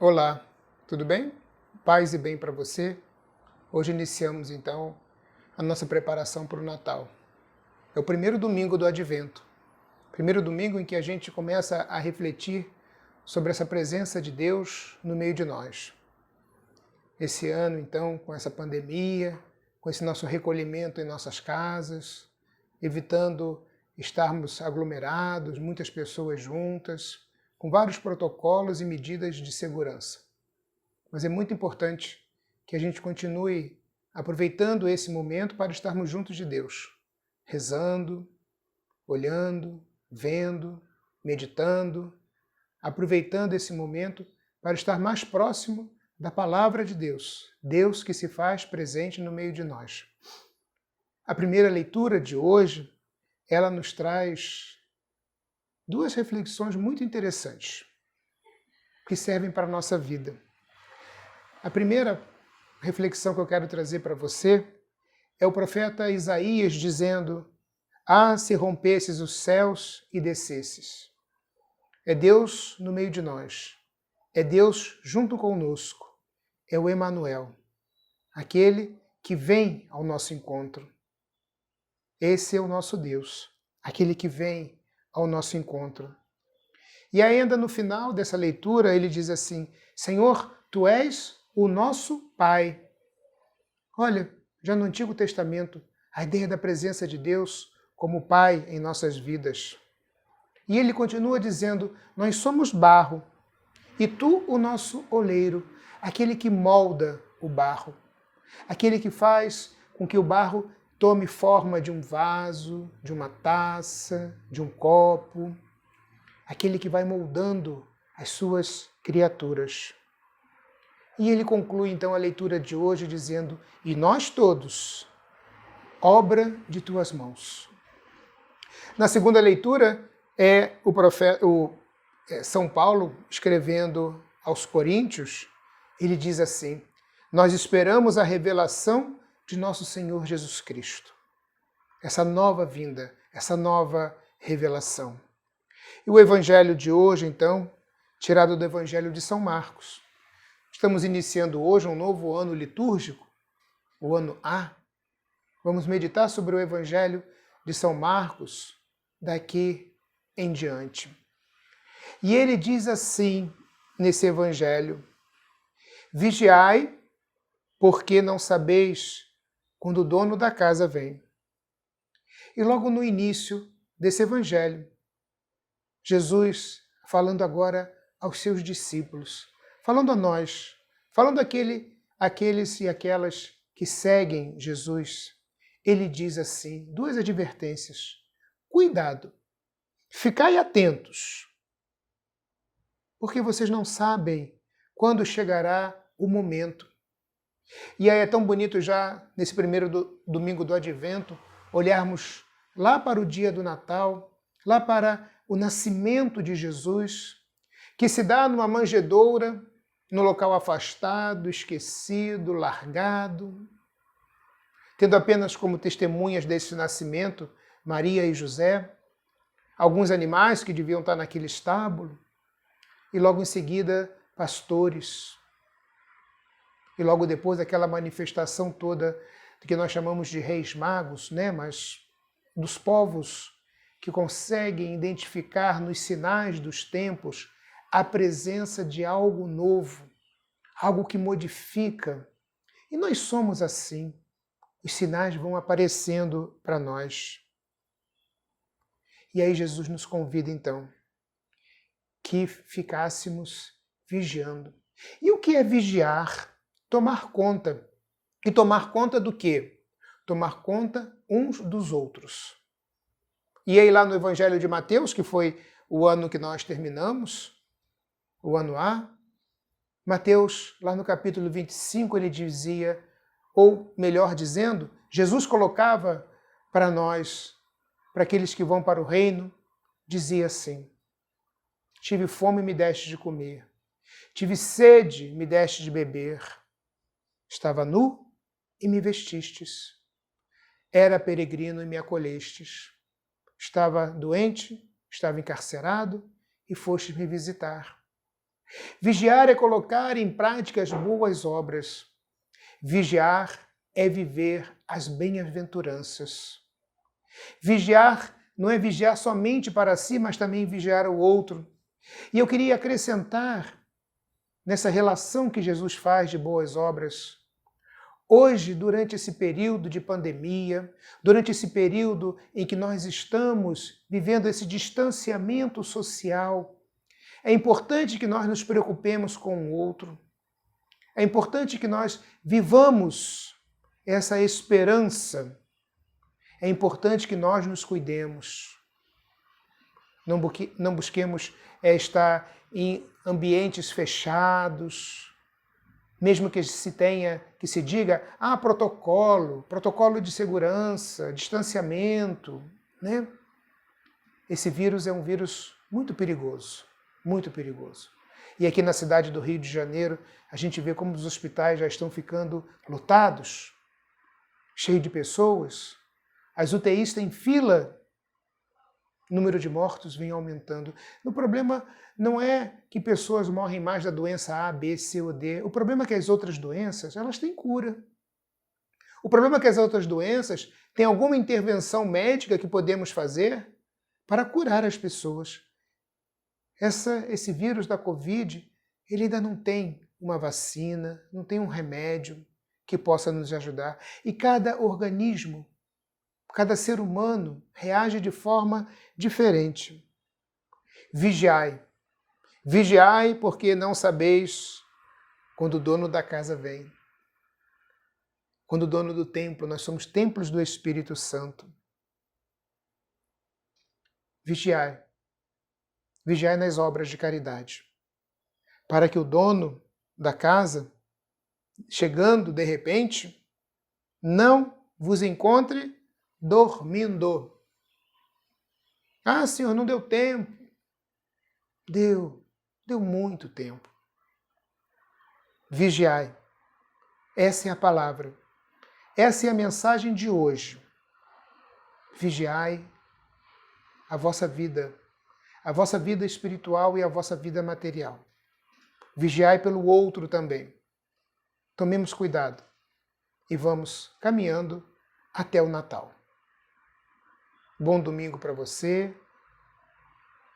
Olá, tudo bem? Paz e bem para você. Hoje iniciamos então a nossa preparação para o Natal. É o primeiro domingo do Advento, primeiro domingo em que a gente começa a refletir sobre essa presença de Deus no meio de nós. Esse ano, então, com essa pandemia, com esse nosso recolhimento em nossas casas, evitando estarmos aglomerados, muitas pessoas juntas, com vários protocolos e medidas de segurança. Mas é muito importante que a gente continue aproveitando esse momento para estarmos juntos de Deus, rezando, olhando, vendo, meditando, aproveitando esse momento para estar mais próximo da palavra de Deus, Deus que se faz presente no meio de nós. A primeira leitura de hoje, ela nos traz duas reflexões muito interessantes que servem para a nossa vida. A primeira reflexão que eu quero trazer para você é o profeta Isaías dizendo: "Ah, se rompesses os céus e descesses." É Deus no meio de nós, é Deus junto conosco, é o Emanuel, aquele que vem ao nosso encontro. Esse é o nosso Deus, aquele que vem ao nosso encontro. E ainda no final dessa leitura ele diz assim: "Senhor, tu és o nosso Pai." Olha, já no Antigo Testamento, a ideia da presença de Deus como Pai em nossas vidas. E ele continua dizendo: "Nós somos barro, e tu o nosso oleiro, aquele que molda o barro, aquele que faz com que o barro tome forma de um vaso, de uma taça, de um copo, aquele que vai moldando as suas criaturas." E ele conclui então a leitura de hoje dizendo: "E nós todos, obra de tuas mãos." Na segunda leitura é São Paulo escrevendo aos Coríntios, ele diz assim: "Nós esperamos a revelação de nosso Senhor Jesus Cristo." Essa nova vinda, essa nova revelação. E o evangelho de hoje, então, tirado do evangelho de São Marcos. Estamos iniciando hoje um novo ano litúrgico, o ano A. Vamos meditar sobre o Evangelho de São Marcos daqui em diante. E ele diz assim nesse Evangelho: "Vigiai, porque não sabeis quando o dono da casa vem." E logo no início desse Evangelho, Jesus falando agora aos seus discípulos, falando a nós, falando aqueles e aquelas que seguem Jesus, ele diz assim, duas advertências: "Cuidado, ficai atentos, porque vocês não sabem quando chegará o momento." E aí é tão bonito já, nesse primeiro domingo do Advento, olharmos lá para o dia do Natal, lá para o nascimento de Jesus, que se dá numa manjedoura, no local afastado, esquecido, largado, tendo apenas como testemunhas desse nascimento Maria e José, alguns animais que deviam estar naquele estábulo, e logo em seguida pastores, e logo depois aquela manifestação toda que nós chamamos de reis magos, né? Mas dos povos que conseguem identificar nos sinais dos tempos a presença de algo novo, algo que modifica. E nós somos assim. Os sinais vão aparecendo para nós. E aí Jesus nos convida, então, que ficássemos vigiando. E o que é vigiar? Tomar conta. E tomar conta do quê? Tomar conta uns dos outros. E aí lá no Evangelho de Mateus, que foi o ano que nós terminamos, o ano A, Mateus, lá no capítulo 25, ele dizia, ou melhor dizendo, Jesus colocava para nós, para aqueles que vão para o reino, dizia assim: "Tive fome e me deste de comer. Tive sede, me deste de beber. Estava nu e me vestistes. Era peregrino e me acolhestes. Estava doente, estava encarcerado e fostes me visitar." Vigiar é colocar em prática as boas obras. Vigiar é viver as bem-aventuranças. Vigiar não é vigiar somente para si, mas também vigiar o outro. E eu queria acrescentar nessa relação que Jesus faz de boas obras. Hoje, durante esse período de pandemia, durante esse período em que nós estamos vivendo esse distanciamento social, é importante que nós nos preocupemos com o outro. É importante que nós vivamos essa esperança. É importante que nós nos cuidemos. Não busquemos estar em ambientes fechados, mesmo que se diga, protocolo de segurança, distanciamento, né? Esse vírus é um vírus muito perigoso, muito perigoso. E aqui na cidade do Rio de Janeiro, a gente vê como os hospitais já estão ficando lotados, cheios de pessoas. As UTIs têm fila, o número de mortos vem aumentando. O problema não é que pessoas morrem mais da doença A, B, C ou D. O problema é que as outras doenças, elas têm cura. O problema é que as outras doenças têm alguma intervenção médica que podemos fazer para curar as pessoas. Esse vírus da Covid, ele ainda não tem uma vacina, não tem um remédio que possa nos ajudar. E cada organismo, cada ser humano reage de forma diferente. Vigiai. Vigiai, porque não sabeis quando o dono da casa vem. Quando o dono do templo, nós somos templos do Espírito Santo. Vigiai. Vigiai nas obras de caridade, para que o dono da casa, chegando de repente, não vos encontre dormindo. Ah, Senhor, não deu tempo. Deu muito tempo. Vigiai. Essa é a palavra. Essa é a mensagem de hoje. Vigiai a vossa vida espiritual e a vossa vida material. Vigiai pelo outro também. Tomemos cuidado e vamos caminhando até o Natal. Bom domingo para você,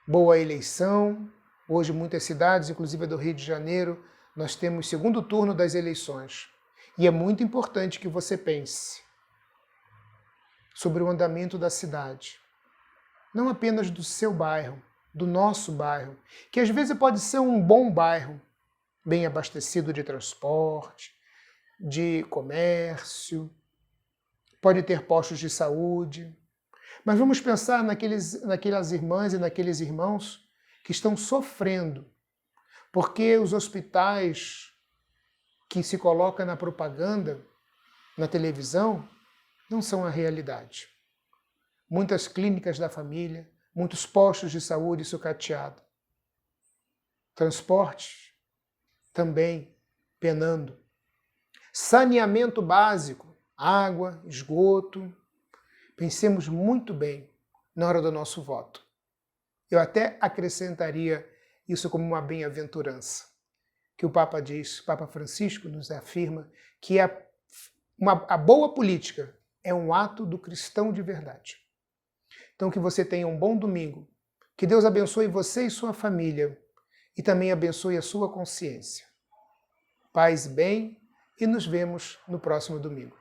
boa eleição. Hoje, muitas cidades, inclusive a do Rio de Janeiro, nós temos segundo turno das eleições. E é muito importante que você pense sobre o andamento da cidade. Não apenas do seu bairro, do nosso bairro, que às vezes pode ser um bom bairro, bem abastecido de transporte, de comércio, pode ter postos de saúde. Mas vamos pensar naquelas irmãs e naqueles irmãos que estão sofrendo, porque os hospitais que se colocam na propaganda, na televisão, não são a realidade. Muitas clínicas da família, muitos postos de saúde sucateados. Transporte também penando. Saneamento básico, água, esgoto. Pensemos muito bem na hora do nosso voto. Eu até acrescentaria isso como uma bem-aventurança, que o Papa diz, o Papa Francisco nos afirma que a boa política é um ato do cristão de verdade. Então que você tenha um bom domingo, que Deus abençoe você e sua família e também abençoe a sua consciência. Paz e bem, e nos vemos no próximo domingo.